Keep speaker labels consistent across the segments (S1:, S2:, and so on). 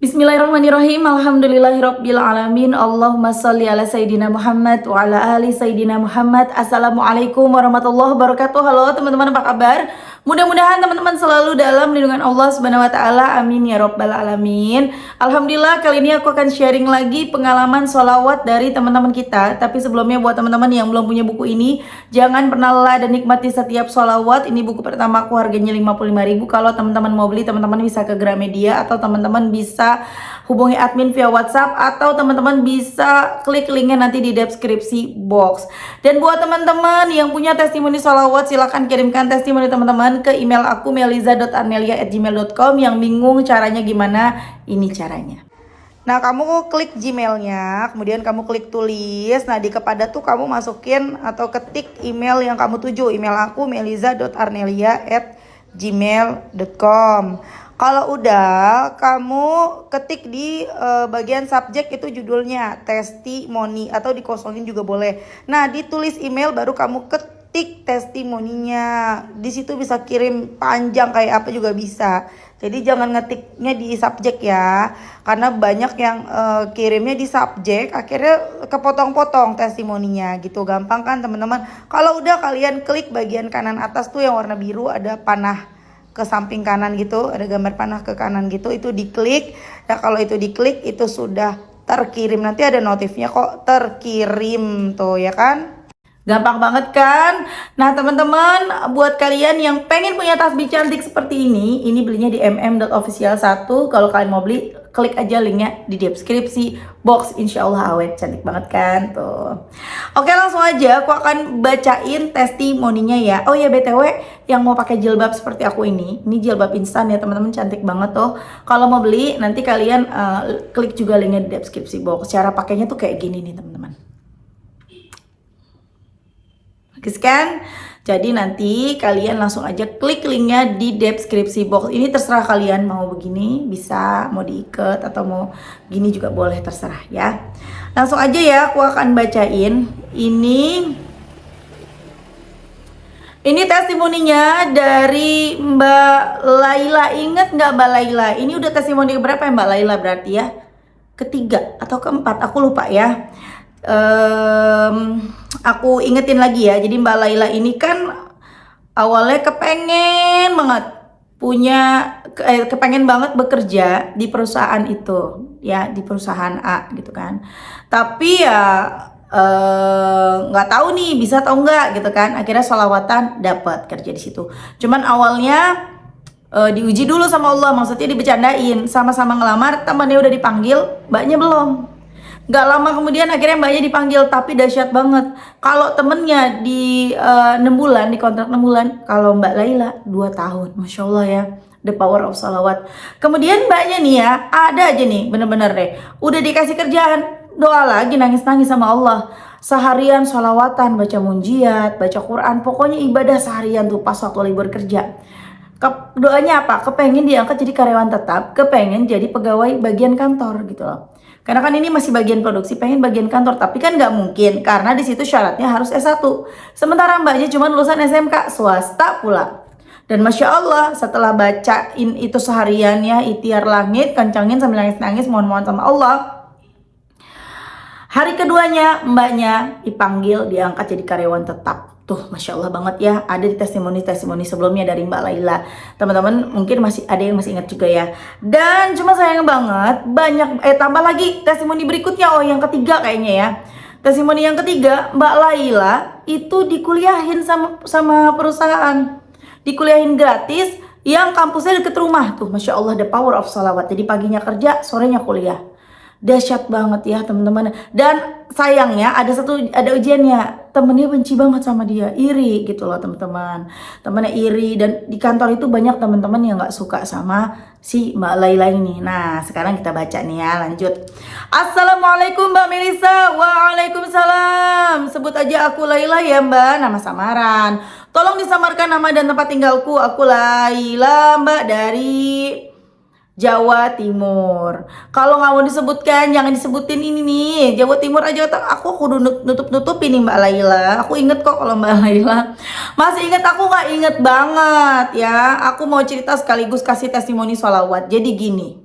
S1: Bismillahirrahmanirrahim. Alhamdulillahirabbil alamin. Allahumma shalli ala sayidina Muhammad wa ala ali sayidina Muhammad. Assalamualaikum warahmatullahi wabarakatuh. Halo teman-teman, apa kabar? Mudah-mudahan teman-teman selalu dalam lindungan Allah Subhanahu wa taala. Amin ya rabbal alamin. Alhamdulillah, kali ini aku akan sharing lagi pengalaman sholawat dari teman-teman kita. Tapi sebelumnya buat teman-teman yang belum punya buku ini, jangan pernah lelah dan nikmati setiap sholawat. Ini buku pertama aku, harganya 55.000. Kalau teman-teman mau beli, teman-teman bisa ke Gramedia atau teman-teman bisa hubungi admin via WhatsApp, atau teman-teman bisa klik linknya nanti di deskripsi box. Dan buat teman-teman yang punya testimoni sholawat, silahkan kirimkan testimoni teman-teman ke email aku meliza.arnelia@gmail.com. Yang bingung caranya gimana, ini caranya. Nah, kamu klik Gmailnya, kemudian kamu klik tulis. Nah, di kepada tuh kamu masukin atau ketik email yang kamu tuju. Email aku meliza.arnelia@gmail.com. Kalau udah, kamu ketik di bagian subjek itu judulnya testimoni, atau dikosongin juga boleh. Nah, ditulis email baru kamu ketik testimoninya. Di situ bisa kirim panjang kayak apa juga bisa. Jadi jangan ngetiknya di subjek ya, karena banyak yang kirimnya di subjek, akhirnya kepotong-potong testimoninya gitu. Gampang kan teman-teman? Kalau udah, kalian klik bagian kanan atas tuh yang warna biru, ada panah ke samping kanan gitu, ada gambar panah ke kanan gitu, itu diklik. Nah, kalau itu diklik, itu sudah terkirim. Nanti ada notifnya kok terkirim tuh, ya kan? Gampang banget kan? Nah teman-teman, buat kalian yang pengen punya tasbih cantik seperti ini belinya di mm.official1. Kalau kalian mau beli, klik aja linknya di deskripsi box. Insya Allah awet, cantik banget kan tuh. Oke, langsung aja aku akan bacain testimoninya ya. Oh ya, BTW, yang mau pakai jilbab seperti aku ini jilbab instan ya teman-teman, cantik banget tuh. Kalau mau beli, nanti kalian klik juga linknya di deskripsi box. Cara pakainya tuh kayak gini nih teman-teman. Bagus kan? Jadi nanti kalian langsung aja klik linknya di deskripsi box. Ini terserah kalian mau begini, bisa mau diikat atau mau gini juga boleh, terserah ya. Langsung aja ya, aku akan bacain. Ini testimoninya dari Mbak Laila. Ingat nggak Mbak Laila? Ini udah testimoni berapa ya Mbak Laila berarti ya? Ketiga atau keempat, aku lupa ya. Aku ingetin lagi ya. Jadi Mbak Laila ini kan awalnya kepengen banget bekerja di perusahaan itu ya, di perusahaan A gitu kan. Tapi ya nggak tahu nih bisa atau enggak gitu kan. Akhirnya sholawatan dapat kerja di situ. Cuman awalnya diuji dulu sama Allah, maksudnya dibecandain. Sama-sama ngelamar, temannya udah dipanggil, mbaknya belum. Gak lama kemudian akhirnya mbaknya dipanggil, tapi dahsyat banget. Kalau temennya di 6 bulan, di kontrak 6 bulan. Kalau Mbak Laila 2 tahun. Masya Allah ya, the power of salawat. Kemudian mbaknya nih ya, ada aja nih bener-bener deh, udah dikasih kerjaan, doa lagi, nangis-nangis sama Allah. Seharian sholawatan, baca munjiat, baca Quran, pokoknya ibadah seharian tuh pas waktu libur kerja. Doanya apa? Kepengen diangkat jadi karyawan tetap, kepengen jadi pegawai bagian kantor gitu loh. Karena kan ini masih bagian produksi, pengen bagian kantor, tapi kan nggak mungkin karena di situ syaratnya harus S1. Sementara mbaknya cuma lulusan SMK swasta pula. Dan Masya Allah, setelah bacain itu seharian ya, ikhtiar langit, kencangin sambil nangis-nangis, mohon-mohon sama Allah. Hari keduanya mbaknya dipanggil, diangkat jadi karyawan tetap. Tuh, Masya Allah banget ya. Ada di testimoni-testimoni sebelumnya dari Mbak Laila. Teman-teman mungkin masih ada yang masih ingat juga ya. Dan cuma sayang banget, banyak tambah lagi testimoni berikutnya. Oh, yang ketiga kayaknya ya. Testimoni yang ketiga, Mbak Laila itu dikuliahin sama perusahaan. Dikuliahin gratis, yang kampusnya deket rumah. Tuh, Masya Allah, the power of salawat. Jadi paginya kerja, sorenya kuliah. Dahsyat banget ya teman-teman. Dan sayangnya ada ujiannya, temennya benci banget sama dia, iri gitu loh teman-teman. Temennya iri, dan di kantor itu banyak teman-teman yang nggak suka sama si Mbak Laila ini. Nah sekarang kita baca nih ya, lanjut. Assalamualaikum Mbak Melisa. Waalaikumsalam. Sebut aja aku Laila ya Mbak, nama samaran. Tolong disamarkan nama dan tempat tinggalku. Aku Laila Mbak, dari Jawa Timur. Kalau nggak mau disebutkan, jangan disebutin ini nih, Jawa Timur aja. Aku kudu nutup-nutupin nih Mbak Laila. Aku inget kok kalau Mbak Laila masih inget, aku nggak inget banget ya. Aku mau cerita sekaligus kasih testimoni sholawat. Jadi gini,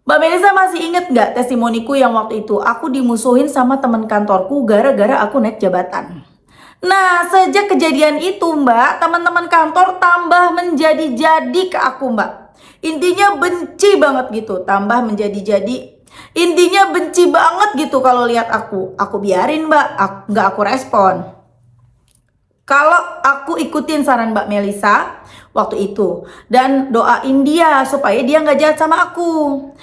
S1: Mbak Melisa masih inget nggak testimoniku yang waktu itu aku dimusuhin sama teman kantorku gara-gara aku naik jabatan? Nah, sejak kejadian itu Mbak, teman-teman kantor tambah menjadi-jadi ke aku Mbak. Intinya benci banget gitu, tambah menjadi-jadi. Intinya benci banget gitu kalau lihat aku. Aku biarin Mbak, nggak aku respon. Kalau aku ikutin saran Mbak Melisa waktu itu dan doain dia supaya dia nggak jahat sama aku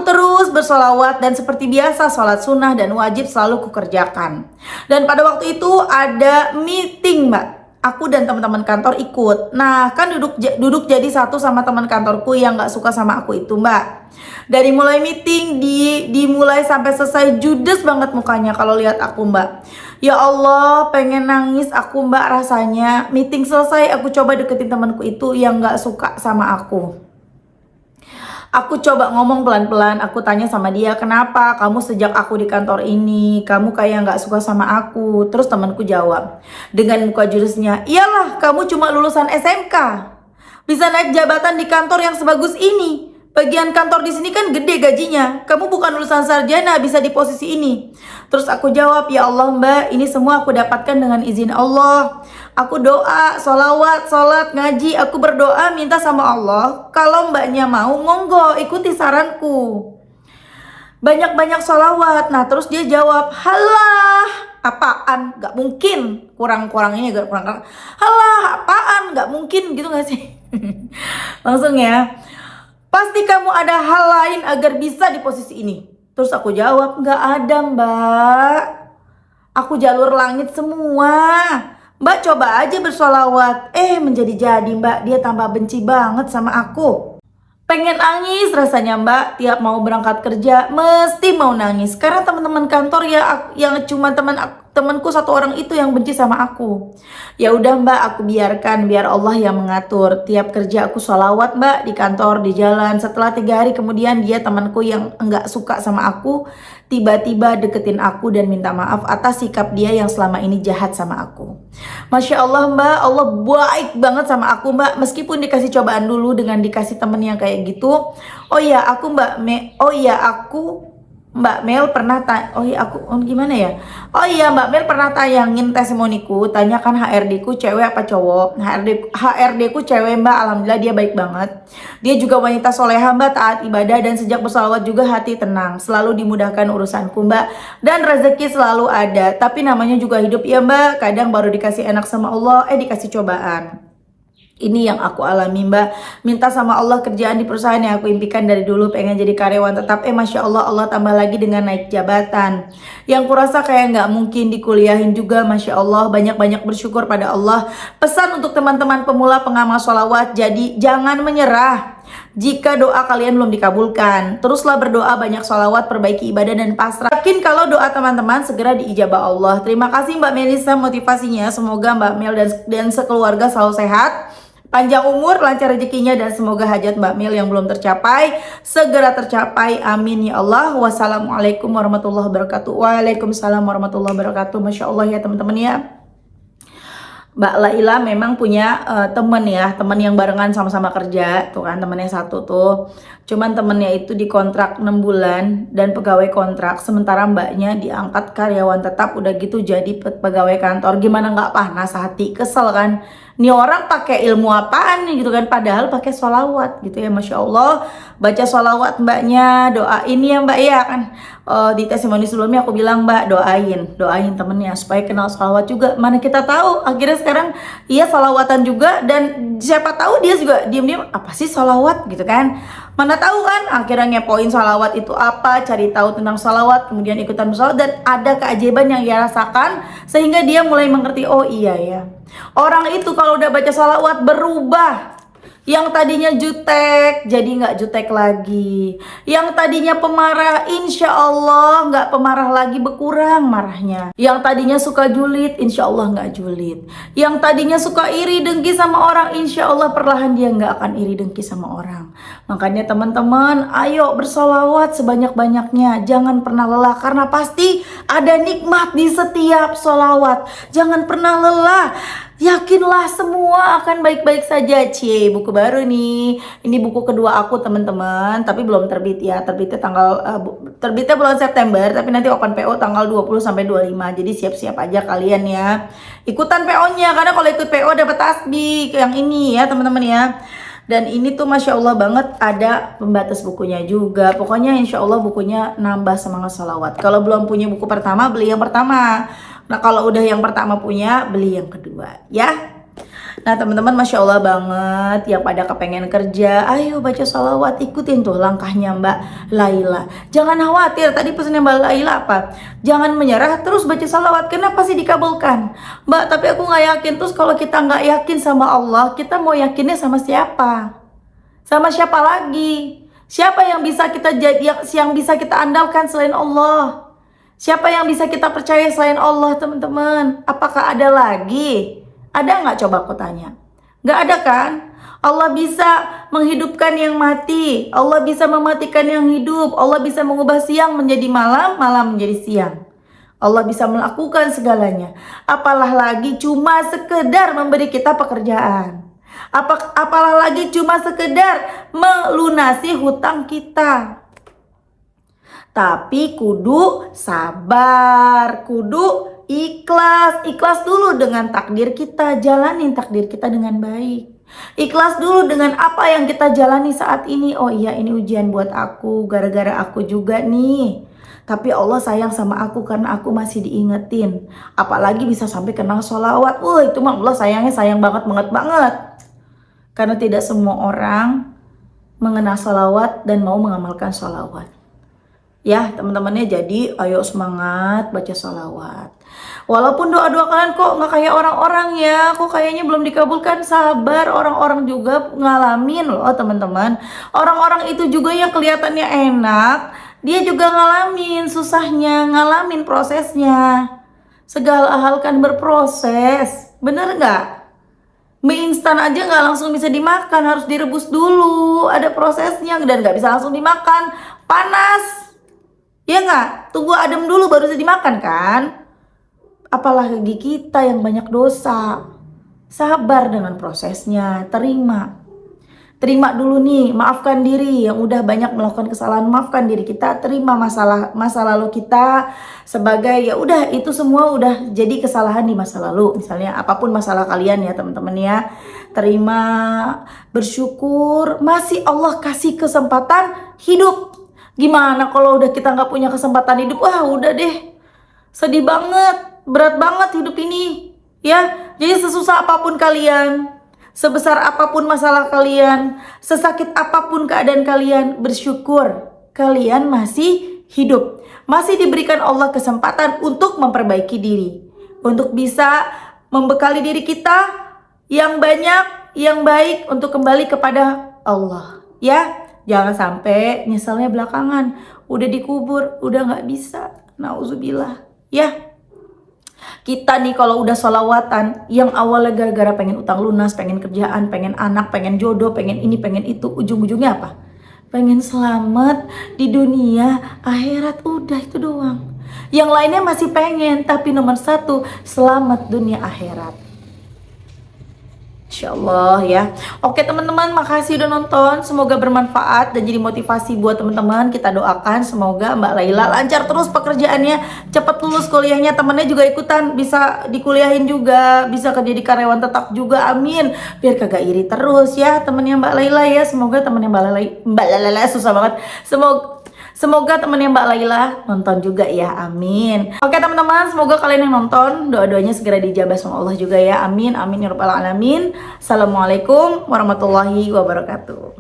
S1: terus bersolawat dan seperti biasa sholat sunnah dan wajib selalu kukerjakan. Dan pada waktu itu ada meeting Mbak, aku dan teman-teman kantor ikut. Nah kan duduk jadi satu sama teman kantorku yang nggak suka sama aku itu Mbak. Dari mulai meeting dimulai sampai selesai judes banget mukanya kalau lihat aku Mbak. Ya Allah, pengen nangis aku Mbak rasanya. Meeting selesai aku coba deketin temanku itu yang gak suka sama aku. Aku coba ngomong pelan-pelan, aku tanya sama dia, kenapa kamu sejak aku di kantor ini, kamu kayak gak suka sama aku. Terus temanku jawab dengan muka jurusnya, iyalah kamu cuma lulusan SMK, bisa naik jabatan di kantor yang sebagus ini. Bagian kantor di sini kan gede gajinya. Kamu bukan lulusan sarjana bisa di posisi ini. Terus aku jawab, ya Allah Mbak, ini semua aku dapatkan dengan izin Allah. Aku doa, sholawat, sholat, ngaji. Aku berdoa minta sama Allah. Kalau Mbaknya mau, monggo ikuti saranku. Banyak-banyak sholawat. Nah terus dia jawab, halah, apaan? Gak mungkin. Kurang-kurang ini gak kurang. Halah, apaan? Gak mungkin gitu gak sih? Langsung ya. Pasti kamu ada hal lain agar bisa di posisi ini. Terus aku jawab, nggak ada Mbak. Aku jalur langit semua. Mbak coba aja bersolawat. Menjadi-jadi Mbak, dia tambah benci banget sama aku. Pengen nangis rasanya Mbak, tiap mau berangkat kerja mesti mau nangis. Karena teman-teman kantor ya yang cuma temanku satu orang itu yang benci sama aku. Ya udah Mbak, aku biarkan, biar Allah yang mengatur. Tiap kerja aku sholawat Mbak, di kantor, di jalan. Setelah 3 hari kemudian dia temanku yang enggak suka sama aku tiba-tiba deketin aku dan minta maaf atas sikap dia yang selama ini jahat sama aku. Masya Allah Mbak, Allah baik banget sama aku Mbak. Meskipun dikasih cobaan dulu dengan dikasih temen yang kayak gitu. Oh iya aku Mbak Mel pernah gimana ya? Oh iya Mbak Mel pernah tayangin testimoniku, tanyakan HRD ku cewek apa cowok. HRD ku cewek Mbak, alhamdulillah dia baik banget. Dia juga wanita soleha Mbak, taat ibadah dan sejak bersalawat juga hati tenang. Selalu dimudahkan urusanku Mbak dan rezeki selalu ada. Tapi namanya juga hidup ya Mbak, kadang baru dikasih enak sama Allah, dikasih cobaan. Ini yang aku alami Mbak. Minta sama Allah kerjaan di perusahaan yang aku impikan dari dulu, pengen jadi karyawan tetap. Masya Allah, Allah tambah lagi dengan naik jabatan yang kurasa kayak nggak mungkin dikuliahin juga. Masya Allah, banyak-banyak bersyukur pada Allah. Pesan untuk teman-teman pemula pengamal sholawat, jadi jangan menyerah. Jika doa kalian belum dikabulkan, teruslah berdoa, banyak sholawat, perbaiki ibadah dan pasrah. Yakin kalau doa teman-teman segera diijabah Allah. Terima kasih Mbak Melisa motivasinya. Semoga Mbak Mel dan sekeluarga selalu sehat, panjang umur, lancar rezekinya, dan semoga hajat Mbak Mel yang belum tercapai segera tercapai. Amin ya Allah. Wassalamualaikum warahmatullahi wabarakatuh. Waalaikumsalam warahmatullahi wabarakatuh. Masya Allah ya teman-teman ya. Mbak Laila memang punya temen yang barengan sama-sama kerja tuh kan, temennya satu tuh. Cuman temennya itu dikontrak 6 bulan dan pegawai kontrak, sementara mbaknya diangkat karyawan tetap, udah gitu jadi pegawai kantor. Gimana nggak panas hati, kesel kan? Nih orang pakai ilmu apaan nih gitu kan, padahal pakai sholawat gitu ya. Masya Allah, baca sholawat mbaknya, doain ya Mbak ya kan. Di testimoni sebelumnya aku bilang Mbak doain temennya supaya kenal sholawat juga. Mana kita tahu akhirnya sekarang ia sholawatan juga, dan siapa tahu dia juga diam-diam apa sih sholawat gitu kan. Mana tahu kan akhirnya ngepoin sholawat itu apa, cari tahu tentang sholawat, kemudian ikutan bersolawat, dan ada keajaiban yang ia rasakan sehingga dia mulai mengerti, oh iya ya, orang itu kalau udah baca sholawat berubah. Yang tadinya jutek jadi nggak jutek lagi. Yang tadinya pemarah insya Allah nggak pemarah lagi, berkurang marahnya. Yang tadinya suka julid insya Allah nggak julid. Yang tadinya suka iri dengki sama orang, insya Allah perlahan dia nggak akan iri dengki sama orang. Makanya teman-teman, ayo bersolawat sebanyak-banyaknya. Jangan pernah lelah, karena pasti ada nikmat di setiap solawat. Jangan pernah lelah. Yakinlah semua akan baik-baik saja. Cie, buku baru nih. Ini buku kedua aku teman-teman, tapi belum terbit ya. Terbitnya bulan September, tapi nanti open PO tanggal 20 sampai 25. Jadi siap-siap aja kalian ya. Ikutan PO-nya, karena kalau ikut PO dapat tasbih yang ini ya teman-teman ya. Dan ini tuh Masya Allah banget, ada pembatas bukunya juga. Pokoknya Insya Allah bukunya nambah semangat sholawat. Kalau belum punya buku pertama, beli yang pertama. Nah kalau udah yang pertama punya, beli yang kedua ya. Nah teman-teman Masya Allah banget, yang pada kepengen kerja, ayo baca sholawat, ikutin tuh langkahnya Mbak Laila. Jangan khawatir, tadi pesannya Mbak Laila apa? Jangan menyerah, terus baca sholawat, kenapa sih dikabulkan? Mbak, tapi aku gak yakin. Terus kalau kita gak yakin sama Allah, kita mau yakinnya sama siapa? Sama siapa lagi? Siapa yang bisa kita yang bisa kita andalkan selain Allah? Siapa yang bisa kita percaya selain Allah teman-teman? Apakah ada lagi? Ada nggak, coba aku tanya? Nggak ada kan? Allah bisa menghidupkan yang mati. Allah bisa mematikan yang hidup. Allah bisa mengubah siang menjadi malam, malam menjadi siang. Allah bisa melakukan segalanya. Apalah lagi cuma sekedar memberi kita pekerjaan. Apalah lagi cuma sekedar melunasi hutang kita. Tapi kudu sabar, kudu ikhlas dulu dengan takdir kita, jalanin takdir kita dengan baik. Ikhlas dulu dengan apa yang kita jalani saat ini. Oh iya, ini ujian buat aku, gara-gara aku juga nih. Tapi Allah sayang sama aku karena aku masih diingetin. Apalagi bisa sampai kenal sholawat. Itu mah Allah sayangnya sayang banget banget. Karena tidak semua orang mengenal sholawat dan mau mengamalkan sholawat. Ya teman-temannya, jadi ayo semangat baca sholawat. Walaupun doa-doa kalian kok nggak kayak orang-orang ya, kok kayaknya belum dikabulkan, sabar, orang-orang juga ngalamin loh teman-teman. Orang-orang itu juga yang kelihatannya enak, dia juga ngalamin susahnya, ngalamin prosesnya. Segala hal kan berproses, bener nggak? Mie instan aja nggak langsung bisa dimakan, harus direbus dulu, ada prosesnya dan nggak bisa langsung dimakan, panas. Ya nggak? Tunggu adem dulu baru bisa dimakan kan? Apalagi kita yang banyak dosa. Sabar dengan prosesnya, terima. Terima dulu nih, maafkan diri yang udah banyak melakukan kesalahan, maafkan diri kita, terima masa lalu kita sebagai ya udah, itu semua udah jadi kesalahan di masa lalu. Misalnya apapun masalah kalian ya teman-teman ya. Terima, bersyukur, masih Allah kasih kesempatan hidup. Gimana kalau udah kita nggak punya kesempatan hidup? Wah udah deh, sedih banget, berat banget hidup ini ya. Jadi sesusah apapun kalian, sebesar apapun masalah kalian, sesakit apapun keadaan kalian, bersyukur kalian masih hidup, masih diberikan Allah kesempatan untuk memperbaiki diri, untuk bisa membekali diri kita yang banyak, yang baik untuk kembali kepada Allah ya. Jangan sampai nyesalnya belakangan, udah dikubur, udah nggak bisa. Nauzubillah ya. Kita nih kalau udah sholawatan, yang awalnya gara-gara pengen utang lunas, pengen kerjaan, pengen anak, pengen jodoh, pengen ini, pengen itu, ujung-ujungnya apa? Pengen selamat di dunia, akhirat, udah itu doang. Yang lainnya masih pengen, tapi nomor satu, selamat dunia akhirat. Insya Allah ya. Oke teman-teman, makasih udah nonton. Semoga bermanfaat dan jadi motivasi buat teman-teman. Kita doakan semoga Mbak Laila lancar terus pekerjaannya, cepat lulus kuliahnya, temennya juga ikutan bisa dikuliahin juga, bisa kerja di karyawan tetap juga, amin. Biar kagak iri terus ya temennya Mbak Laila ya. Semoga temennya Mbak Laila susah banget. Semoga temennya Mbak Laila nonton juga ya, amin. Oke teman-teman, semoga kalian yang nonton doa-doanya segera dijabah sama Allah juga ya, amin, amin ya rabbal alamin. Assalamualaikum warahmatullahi wabarakatuh.